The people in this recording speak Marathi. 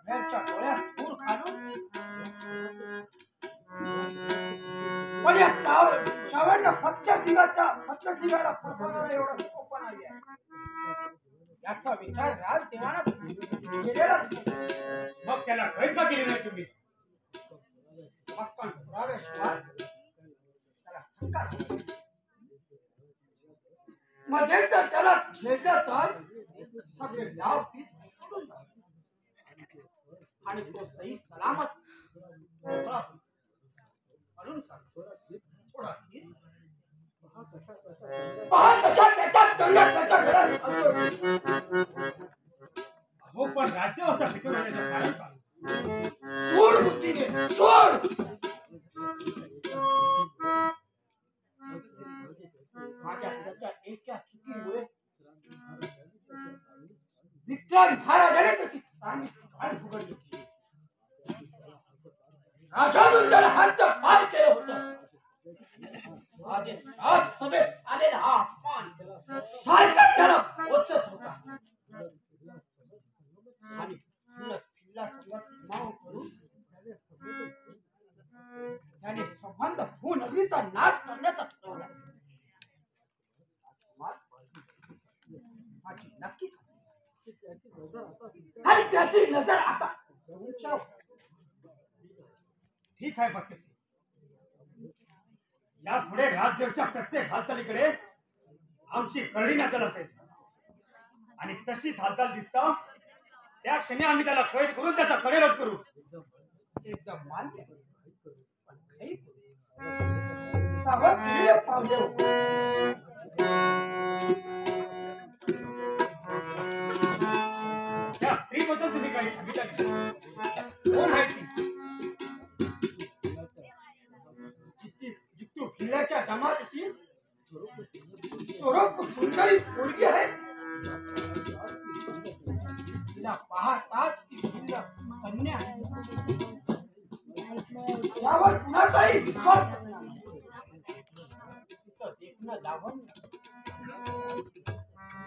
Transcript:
सगळ्यांच्या डोळ्यात धूर घालून पण या श्रावण फत्त्याशिवाला फसवणारा एवढा सोपं नाही आहे. याचा विचार राजदेवानाच केलेला मग त्याला कैद का केली नाही तुम्ही? हक्कान पुराव्याशिवाय त्याला धक्का नाही. मध्ये जर त्याला छेडलं तर सगळे लाव पीस उडून जातात आणि तो सही सलामत म्हणून पहा कशा त्याच्या तोंडात त्याच्या गळ्यात हो, पण राज्य असा फिटून येण्याचं कारण काय? सोड बुद्धीने सोड. माझ्या हाताच्या एका चुकीमुळे विक्रम महाराजाने त्याची चांगली घाण फुगडली. राजानं त्याला हात पार केलं होतं. आज सभेत आलेला हा अपमान सारखा त्याला पोचत होता आणि फिल्ला सगळा करून त्याने संबंध भूनगरीचा नाश करण्याचा ठरवला. माझी नक्की आणि त्याची नजर आता ठीक आहे फक्त या पुढे राजदेवच्या प्रत्येक हालचालीकडे आमची करडी नजर असेल आणि तशीच हालचाल दिसता त्या क्षणी आम्ही त्याला कैद करून त्याचा कडेलोट करू. एकदम मान्य पण काही सावध केलेले पावले त्या स्त्रीबद्दल तुम्ही काही सांगितलं? कोण आहे ती? किल्ल्याच्या जमातीतील स्वरूप सुंदरी पोरगी आहे. तिला पाहताच ती किल्ला कन्या यावर कुणाचाही विश्वास नसणार. तिचं देखणं लावण्य